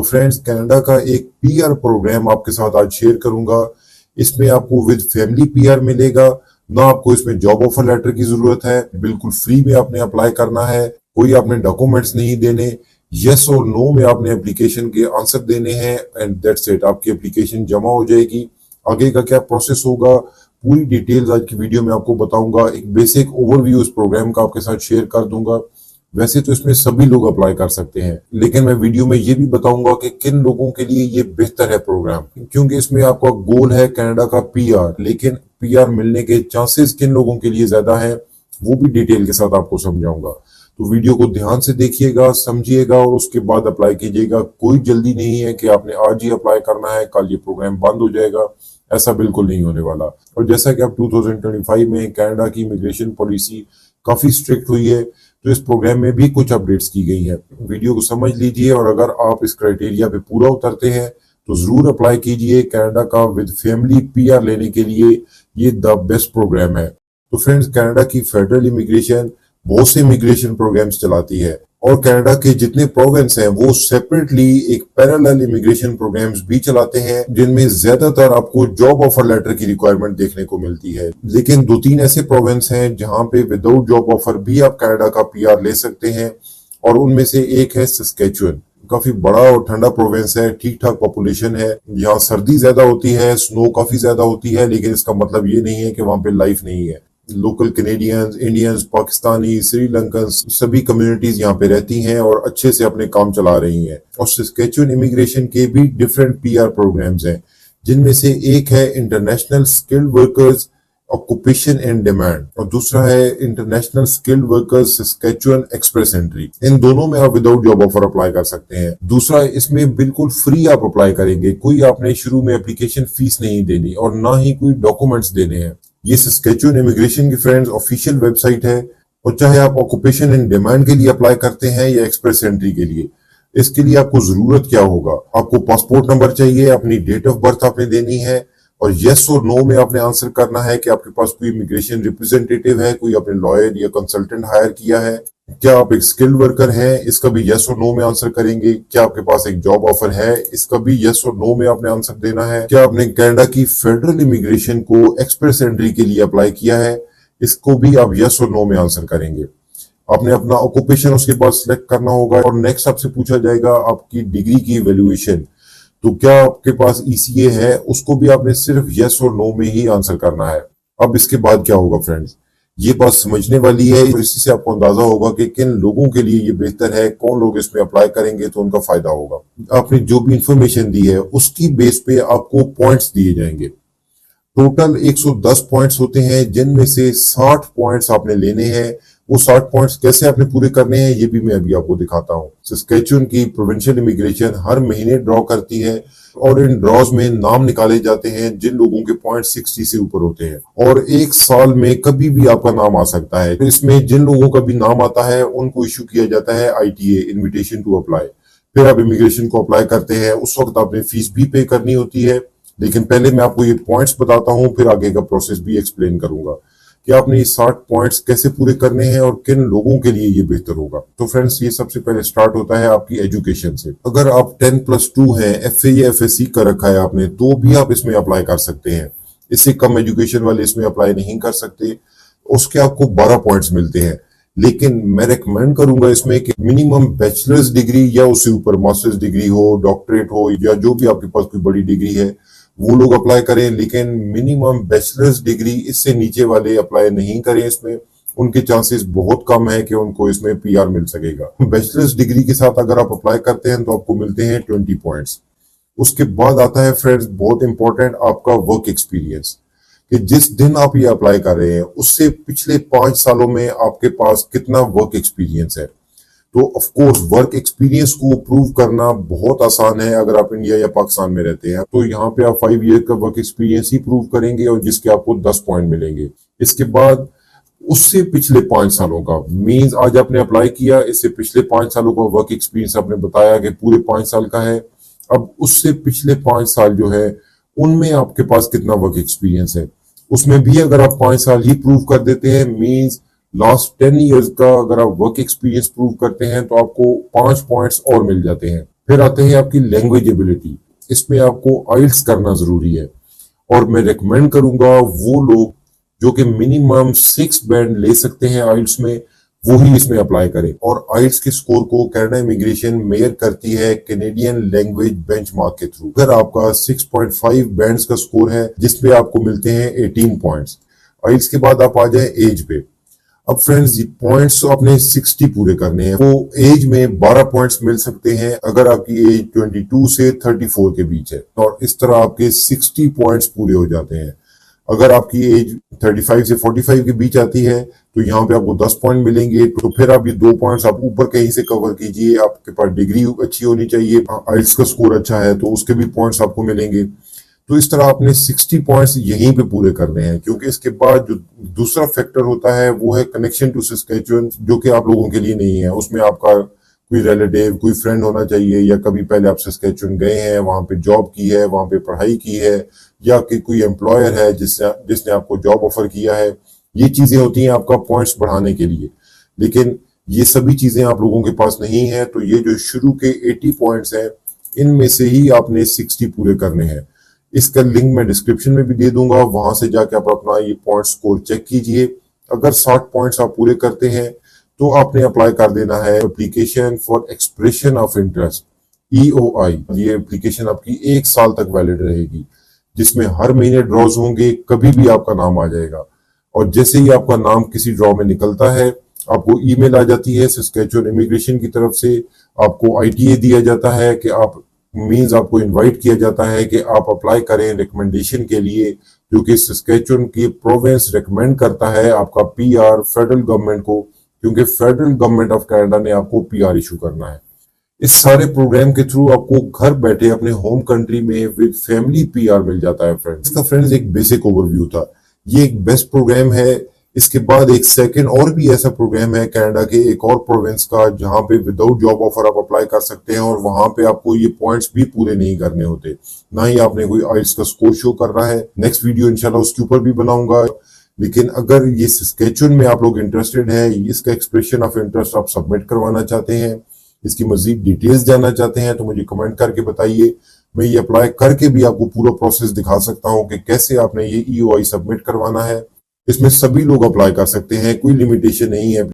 Friends, Canada का एक PR programme आपके साथ आज शेयर करूंगा। इसमें आपको विद फैमिली पीआर मिलेगा, ना आपको इसमें जॉब ऑफर लेटर की जरूरत है, बिल्कुल फ्री में आपने अप्लाई करना है, कोई आपने डॉक्यूमेंट्स नहीं देने, यस और नो में आपने एप्लीकेशन के आंसर देने हैं एंड दैट्स इट। आपकी एप्लीकेशन जमा हो जाएगी। आगे का क्या प्रोसेस होगा, पूरी डिटेल्स आज की वीडियो में आपको बताऊंगा। एक बेसिक ओवरव्यू इस प्रोग्राम का आपके साथ शेयर कर दूंगा। वैसे तो इसमें सभी लोग अप्लाई कर सकते हैं, लेकिन मैं वीडियो में ये भी बताऊंगा कि किन लोगों के लिए ये बेहतर है प्रोग्राम, क्योंकि इसमें आपका गोल है कनाडा का पीआर, लेकिन पीआर मिलने के चांसेस किन लोगों के लिए ज्यादा है वो भी डिटेल के साथ आपको समझाऊंगा। तो वीडियो को ध्यान से देखिएगा, समझिएगा और उसके बाद अप्लाई कीजिएगा। कोई जल्दी नहीं है कि आपने आज ही अप्लाई करना है, कल ये प्रोग्राम बंद हो जाएगा, ऐसा बिल्कुल नहीं होने वाला। और जैसा कि अब 2025 में कनाडा की इमिग्रेशन पॉलिसी काफी स्ट्रिक्ट हुई है, तो इस प्रोग्राम में भी कुछ अपडेट्स की गई है। वीडियो को समझ लीजिए और अगर आप इस क्राइटेरिया पे पूरा उतरते हैं तो जरूर अप्लाई कीजिए। कनाडा का विद फैमिली पीआर लेने के लिए ये द बेस्ट प्रोग्राम है। तो फ्रेंड्स, कनाडा की फेडरल इमिग्रेशन बहुत से इमिग्रेशन प्रोग्राम्स चलाती है और कनाडा के जितने प्रोविंस हैं वो सेपरेटली एक पैरेलल इमिग्रेशन प्रोग्राम्स भी चलाते हैं, जिनमें ज्यादातर आपको जॉब ऑफर लेटर की रिक्वायरमेंट देखने को मिलती है। लेकिन 2-3 ऐसे प्रोविंस हैं जहां पे विदाउट जॉब ऑफर भी आप कनाडा का पीआर ले सकते हैं, और उनमें से एक है सस्केचुअन। काफी बड़ा और ठंडा प्रोविंस है, ठीक ठाक पॉपुलेशन है, यहाँ सर्दी ज्यादा होती है, स्नो काफी ज्यादा होती है, लेकिन इसका मतलब ये नहीं है कि वहां पे लाइफ नहीं है। Local Canadians, Indians, Pakistani, Sri Lankan सभी कम्युनिटीज यहाँ पे रहती हैं और अच्छे से अपने काम चला रही हैं। और सस्केचुअन इमिग्रेशन के भी डिफरेंट पीआर प्रोग्राम्स हैं, जिनमें से एक है international skilled workers occupation and demand और दूसरा है international skilled workers Saskatchewan express entry. इन दोनों में आप विदाउट जॉब ऑफर अप्लाई कर सकते हैं। दूसरा, इसमें बिल्कुल फ्री आप अप्लाई करेंगे, कोई आपने शुरू में एप्लीकेशन फीस नहीं देनी और ना ही कोई डॉक्यूमेंट्स देने हैं। ये सस्केचुअन इमिग्रेशन की फ्रेंड्स ऑफिशियल वेबसाइट है, और चाहे आप ऑक्यूपेशन एंड डिमांड के लिए अप्लाई करते हैं या एक्सप्रेस एंट्री के लिए, इसके लिए आपको जरूरत क्या होगा, आपको पासपोर्ट नंबर चाहिए, अपनी डेट ऑफ बर्थ आपने देनी है और यस और नो में आपने आंसर करना है कि आपके पास कोई इमिग्रेशन रिप्रेजेंटेटिव है, कोई आपने लॉयर या कंसल्टेंट हायर किया है, क्या आप एक स्किल्ड वर्कर हैं, इसका भी यस और नो में आंसर करेंगे, क्या आपके पास एक जॉब ऑफर है, इसका भी यस और नो में आपने आंसर देना है, क्या आपने कनाडा की फेडरल इमिग्रेशन को एक्सप्रेस एंट्री के लिए अप्लाई किया है, इसको भी आप यस और नो में आंसर करेंगे। आपने अपना ऑक्यूपेशन उसके बाद सिलेक्ट करना होगा और नेक्स्ट आपसे पूछा जाएगा आपकी डिग्री की इवैल्यूएशन, तो क्या आपके पास ईसीए है, उसको भी आपने सिर्फ यस और नो में ही आंसर करना है। अब इसके बाद क्या होगा फ्रेंड्स, ये बात समझने वाली है, और इसी से आपको अंदाजा होगा कि किन लोगों के लिए ये बेहतर है, कौन लोग इसमें अप्लाई करेंगे तो उनका फायदा होगा। आपने जो भी इंफॉर्मेशन दी है उसकी बेस पे आपको पॉइंट्स दिए जाएंगे। टोटल 110 पॉइंट्स होते हैं, जिनमें से 60 पॉइंट्स आपने लेने हैं। वो 60 पॉइंट्स कैसे आपने पूरे करने हैं ये भी मैं अभी आपको दिखाता हूँ। सस्केचुअन की प्रोविंशियल इमिग्रेशन हर महीने ड्रॉ करती है और इन ड्रॉज में नाम निकाले जाते हैं जिन लोगों के पॉइंट 60 से ऊपर होते हैं, और एक साल में कभी भी आपका नाम आ सकता है। तो इसमें जिन लोगों का भी नाम आता है उनको इश्यू किया जाता है ITA, इन्विटेशन टू अप्लाई। फिर आप इमिग्रेशन को अप्लाई करते हैं, उस वक्त आपने फीस भी पे करनी होती है। लेकिन पहले मैं आपको ये पॉइंट्स बताता हूँ, फिर आगे का प्रोसेस भी एक्सप्लेन करूंगा कि आपने ये 60 पॉइंट्स कैसे पूरे करने हैं और किन लोगों के लिए ये बेहतर होगा। तो फ्रेंड्स, ये सबसे पहले स्टार्ट होता है आपकी एजुकेशन से। अगर आप 10+2 हैं, FA या FSC कर रखा है आपने, तो भी आप इसमें अप्लाई कर सकते हैं। इससे कम एजुकेशन वाले इसमें अप्लाई नहीं कर सकते। उसके आपको 12 पॉइंट्स मिलते हैं, लेकिन मैं रेकमेंड करूंगा इसमें कि मिनिमम बैचलर्स डिग्री या उससे ऊपर मास्टर्स डिग्री हो, डॉक्टरेट हो, या जो भी आपके पास कोई बड़ी डिग्री है वो लोग अप्लाई करें। लेकिन मिनिमम बैचलर्स डिग्री, इससे नीचे वाले अप्लाई नहीं करें। इसमें उनके चांसेस बहुत कम है कि उनको इसमें पीआर मिल सकेगा। बैचलर्स डिग्री के साथ अगर आप अप्लाई करते हैं तो आपको मिलते हैं 20 पॉइंट्स। उसके बाद आता है फ्रेंड्स बहुत इंपॉर्टेंट आपका वर्क एक्सपीरियंस, कि जिस दिन आप ये अप्लाई कर रहे हैं उससे पिछले 5 सालों में आपके पास कितना वर्क एक्सपीरियंस है। तो ऑफ कोर्स वर्क एक्सपीरियंस को प्रूव करना बहुत आसान है। अगर आप इंडिया या पाकिस्तान में रहते हैं तो यहाँ पे आप 5 ईयर का वर्क एक्सपीरियंस ही प्रूव करेंगे और जिसके आपको 10 पॉइंट मिलेंगे। इसके बाद उससे पिछले 5 सालों का मींस, आज आपने अप्लाई किया, इससे पिछले 5 सालों का वर्क एक्सपीरियंस आपने बताया कि पूरे 5 साल का है। अब उससे पिछले 5 साल जो है उनमें आपके पास कितना वर्क एक्सपीरियंस है, उसमें भी अगर आप 5 साल ही प्रूव कर देते हैं, मींस लास्ट 10 इयर्स का अगर आप वर्क एक्सपीरियंस प्रूव करते हैं तो आपको 5 पॉइंट्स और मिल जाते हैं। फिर आते हैं आपकी लैंग्वेज एबिलिटी। इसमें आपको आइल्स करना जरूरी है, और मैं रेकमेंड करूंगा वो लोग जो कि मिनिमम 6 बैंड ले सकते हैं आइल्स में, वो ही इसमें अप्लाई करें। और आइल्स के स्कोर को कनाडा इमिग्रेशन मेजर करती है कैनेडियन लैंग्वेज बेंचमार्क के थ्रू। अगर आपका 6.5 बैंड्स का स्कोर है जिसपे आपको मिलते हैं 18 पॉइंट्स। आइल्स के बाद आप आ जाए एज पे। अब फ्रेंड्स, पॉइंट्स तो आपने 60 पूरे करने हैं। वो एज में 12 पॉइंट्स मिल सकते हैं अगर आपकी एज 22 से 34 के बीच है, और इस तरह आपके 60 पॉइंट्स पूरे हो जाते हैं। अगर आपकी एज 35 से 45 के बीच आती है तो यहाँ पे आपको 10 पॉइंट मिलेंगे। तो फिर आप ये 2 पॉइंट्स आप ऊपर कहीं से कवर कीजिए। आपके पास डिग्री अच्छी होनी चाहिए, आइल्स का स्कोर अच्छा है तो उसके भी पॉइंट्स आपको मिलेंगे। तो इस तरह आपने 60 पॉइंट्स यहीं पे पूरे करने हैं, क्योंकि इसके बाद जो दूसरा फैक्टर होता है वो है कनेक्शन टू सस्केचुअन, जो कि आप लोगों के लिए नहीं है। उसमें आपका कोई रिलेटिव, कोई फ्रेंड होना चाहिए, या कभी पहले आप सस्केचुअन गए हैं, वहां पे जॉब की है, वहां पे पढ़ाई की है, या कि कोई एम्प्लॉयर है जिसने आपको जॉब ऑफर किया है। ये चीजें होती हैं आपका पॉइंट्स बढ़ाने के लिए, लेकिन ये सभी चीजें आप लोगों के पास नहीं है। तो ये जो शुरू के 80 पॉइंट्स हैं, इनमें से ही आपने 60 पूरे करने हैं। इसका लिंक मैं डिस्क्रिप्शन में भी दे दूंगा, वहां से जाके आप अपना ये पॉइंट स्कोर चेक कीजिए। अगर 60 पॉइंट्स आप पूरे करते हैं तो आपने अप्लाई कर देना है application for expression of interest, EOI। ये एप्लीकेशन आपकी 1 साल तक वैलिड रहेगी, जिसमें हर महीने ड्रॉज होंगे, कभी भी आपका नाम आ जाएगा। और जैसे ही आपका नाम किसी ड्रॉ में निकलता है, आपको ईमेल आ जाती है सस्केचुअन इमिग्रेशन की तरफ से। आपको ITA दिया जाता है कि आप मींस आपको इनवाइट किया जाता है कि आप अप्लाई करें रिकमेंडेशन के लिए, जो कि सस्केचुअन की प्रोविंस रिकमेंड करता है आपका PR फेडरल गवर्नमेंट को, क्योंकि फेडरल गवर्नमेंट ऑफ कनाडा ने आपको PR इशू करना है। इस सारे प्रोग्राम के थ्रू आपको घर बैठे अपने होम कंट्री में विद फैमिली PR मिल जाता है फ्रेंड्स। इसका फ्रेंड्स एक बेसिक ओवरव्यू था। ये एक बेस्ट प्रोग्राम है। इसके बाद एक सेकंड और भी ऐसा प्रोग्राम है कनाडा के एक और प्रोविंस का, जहां पे विदाउट जॉब ऑफर आप अप्लाई कर सकते हैं, और वहां पे आपको ये पॉइंट्स भी पूरे नहीं करने होते, ना ही आपने कोई आइल्स का स्कोर शो करना है। नेक्स्ट वीडियो इंशाल्लाह उसके ऊपर भी बनाऊंगा। लेकिन अगर ये सस्केचुअन में आप लोग इंटरेस्टेड है, इसका एक्सप्रेशन ऑफ इंटरेस्ट आप सबमिट करवाना चाहते हैं, इसकी मजीद डिटेल्स जानना चाहते हैं, तो मुझे कमेंट करके बताइए। मैं ये अप्लाई करके भी आपको पूरा प्रोसेस दिखा सकता हूँ कि कैसे आपने ये EOI सबमिट करवाना है। इसमें सभी लोग अप्लाई कर सकते हैं, कोई लिमिटेशन नहीं है।